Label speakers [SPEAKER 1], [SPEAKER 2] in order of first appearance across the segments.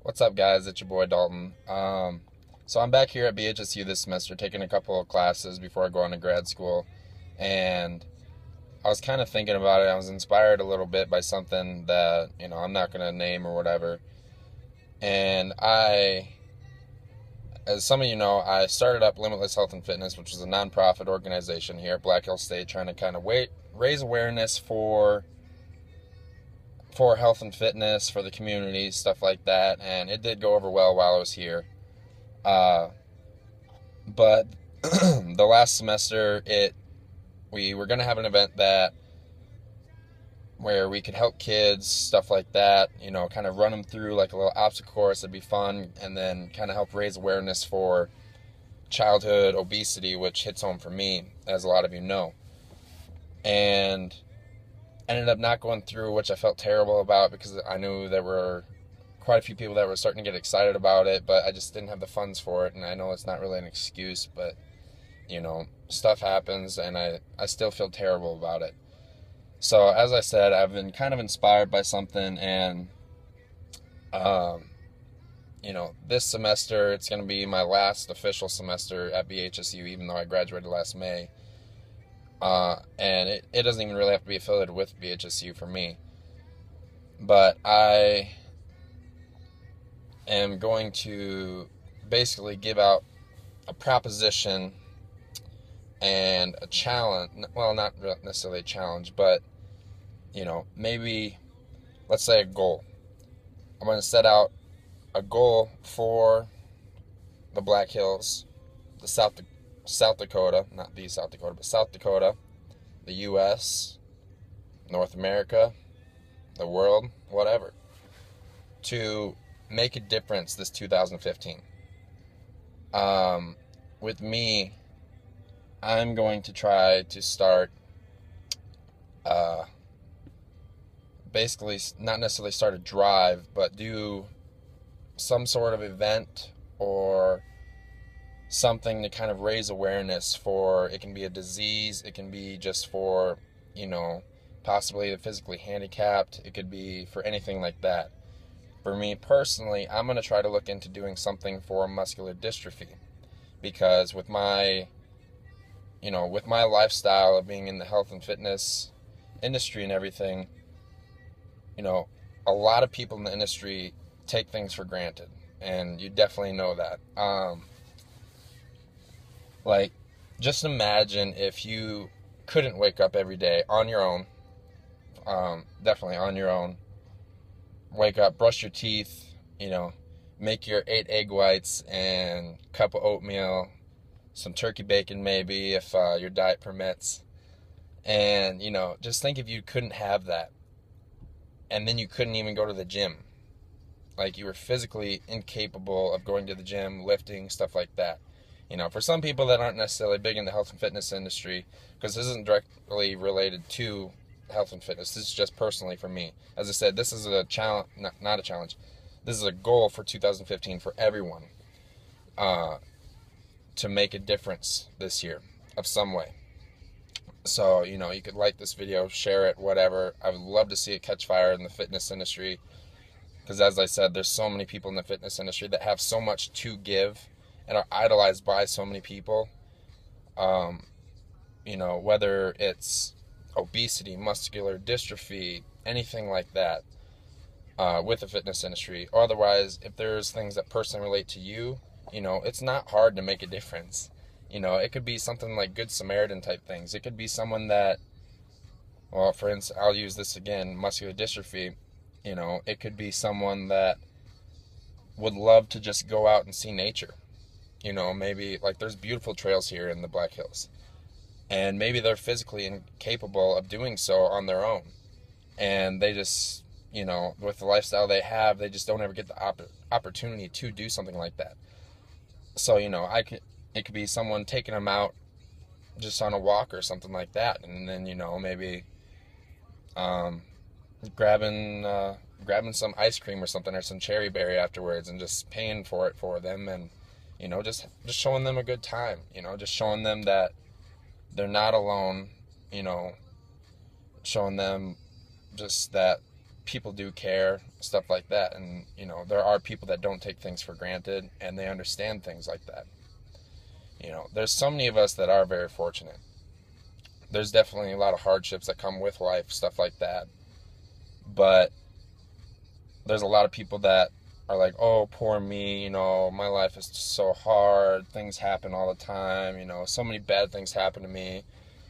[SPEAKER 1] What's up, guys? It's your boy Dalton. So I'm back here at BHSU this semester, taking a couple of classes before I go on to grad school, and I was kind of thinking about it. I was inspired a little bit by something that I'm not gonna name or whatever. And as some of you know, I started up Limitless Health and Fitness, which is a nonprofit organization here at Black Hill State, trying to kind of raise awareness for health and fitness for the community, stuff like that. And it did go over well while I was here. Uh, but the last semester, we were gonna have an event where we could help kids, stuff like that. Kind of run them through like a little obstacle course. It'd be fun, and then kind of help raise awareness for childhood obesity, which hits home for me, as a lot of you know. And ended up not going through, which I felt terrible about because I knew there were quite a few people that were starting to get excited about it, but I just didn't have the funds for it. And I know it's not really an excuse, but stuff happens, and I still feel terrible about it. So as I said, I've been kind of inspired by something, and this semester it's going to be my last official semester at BHSU, even though I graduated last May. And it doesn't even really have to be affiliated with BHSU for me. But I am going to basically give out a proposition and a challenge. Well, not necessarily a challenge, but maybe, let's say, a goal. I'm going to set out a goal for the Black Hills, the South Dakota, not the South Dakota, but South Dakota, the U.S., North America, the world, whatever, to make a difference this 2015. With me, I'm going to try to start, basically, not necessarily start a drive, but do some sort of event or something to kind of raise awareness for. It can be a disease, it can be just for, possibly the physically handicapped, it could be for anything like that. For me personally, I'm going to try to look into doing something for muscular dystrophy, because with my lifestyle of being in the health and fitness industry and everything, a lot of people in the industry take things for granted, and you definitely know that. Like, just imagine if you couldn't wake up every day on your own, definitely on your own, wake up, brush your teeth, make your 8 egg whites and cup of oatmeal, some turkey bacon maybe if your diet permits, and, just think if you couldn't have that, and then you couldn't even go to the gym. Like, you were physically incapable of going to the gym, lifting, stuff like that. For some people that aren't necessarily big in the health and fitness industry, because this isn't directly related to health and fitness, this is just personally for me. As I said, this is a challenge, not a challenge. This is a goal for 2015 for everyone, to make a difference this year of some way. So, you could like this video, share it, whatever. I would love to see it catch fire in the fitness industry, because as I said, there's so many people in the fitness industry that have so much to give and are idolized by so many people. Whether it's obesity, muscular dystrophy, anything like that, with the fitness industry. Or otherwise, if there's things that personally relate to you, it's not hard to make a difference. It could be something like Good Samaritan type things. It could be someone that, well, for instance, I'll use this again, muscular dystrophy. It could be someone that would love to just go out and see nature. Maybe, like, there's beautiful trails here in the Black Hills, and maybe they're physically incapable of doing so on their own, and they just, with the lifestyle they have, they just don't ever get the opportunity to do something like that. So, it could be someone taking them out just on a walk or something like that, and then, maybe grabbing some ice cream or something, or some cherry berry afterwards, and just paying for it for them, and just showing them a good time, just showing them that they're not alone, showing them just that people do care, stuff like that. And, you know, there are people that don't take things for granted, and they understand things like that. You know, there's so many of us that are very fortunate. There's definitely a lot of hardships that come with life, stuff like that. But there's a lot of people that are like, oh, poor me, you know, my life is so hard, things happen all the time, you know, so many bad things happen to me,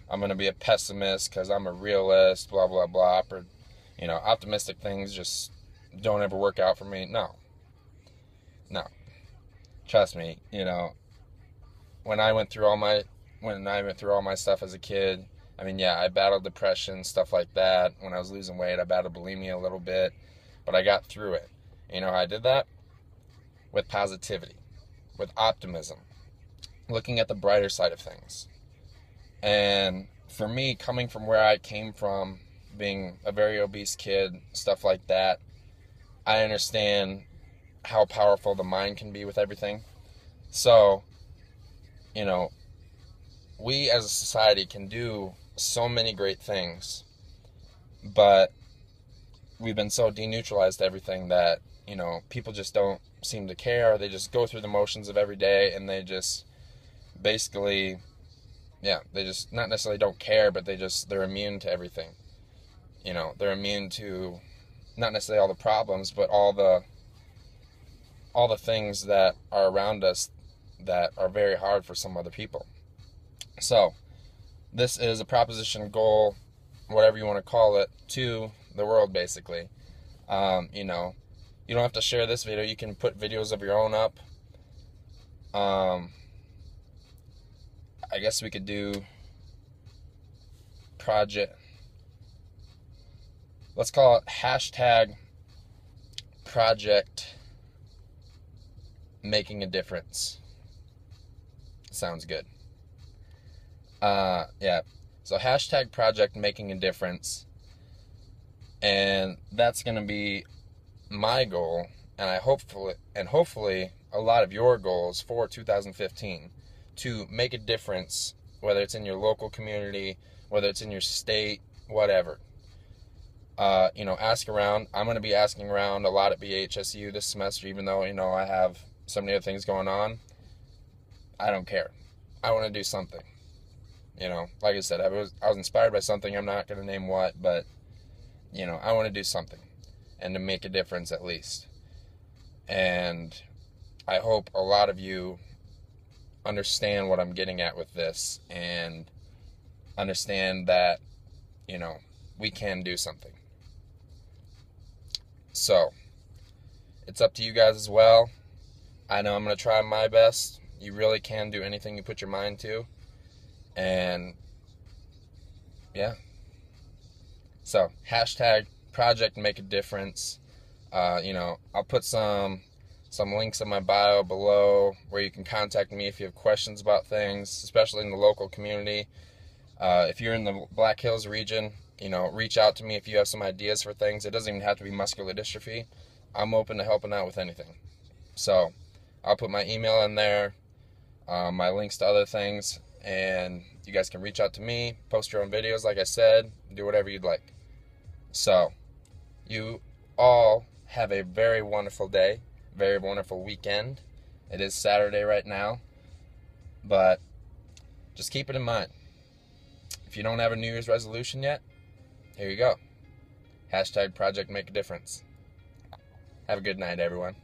[SPEAKER 1] I'm going to be a pessimist because I'm a realist, blah, blah, blah, or, you know, optimistic things just don't ever work out for me. No. Trust me, you know, when I went through all my stuff as a kid, I mean, yeah, I battled depression, stuff like that. When I was losing weight, I battled bulimia a little bit, but I got through it. You know how I did that? With positivity, with optimism, looking at the brighter side of things. And for me, coming from where I came from, being a very obese kid, stuff like that, I understand how powerful the mind can be with everything. So, you know, we as a society can do so many great things, but we've been so deneutralized to everything that, you know, people just don't seem to care. They just go through the motions of every day, and they just basically, they just not necessarily don't care, but they're immune to everything. You know, they're immune to not necessarily all the problems, but all the things that are around us that are very hard for some other people. So, this is a proposition, goal, whatever you want to call it, to the world, basically. You know, you don't have to share this video. You can put videos of your own up. I guess we could do let's call it #ProjectMakeADifference. Sounds good. So #ProjectMakeADifference. And that's going to be my goal, and hopefully a lot of your goals for 2015, to make a difference, whether it's in your local community, whether it's in your state, whatever. You know, ask around. I'm going to be asking around a lot at BHSU this semester, even though, you know, I have so many other things going on. I don't care. I want to do something. You know, like I said, I was inspired by something. I'm not going to name what, but, you know, I want to do something and to make a difference at least. And I hope a lot of you understand what I'm getting at with this, and understand that, you know, we can do something. So, it's up to you guys as well. I know I'm going to try my best. You really can do anything you put your mind to. And, yeah. So, #ProjectMakeADifference. You know, I'll put some links in my bio below where you can contact me if you have questions about things, especially in the local community. If you're in the Black Hills region, you know, reach out to me if you have some ideas for things. It doesn't even have to be muscular dystrophy. I'm open to helping out with anything. So, I'll put my email in there, my links to other things, and you guys can reach out to me, post your own videos, like I said, do whatever you'd like. So, you all have a very wonderful day, very wonderful weekend. It is Saturday right now, but just keep it in mind. If you don't have a New Year's resolution yet, here you go. #ProjectMakeADifference. Have a good night, everyone.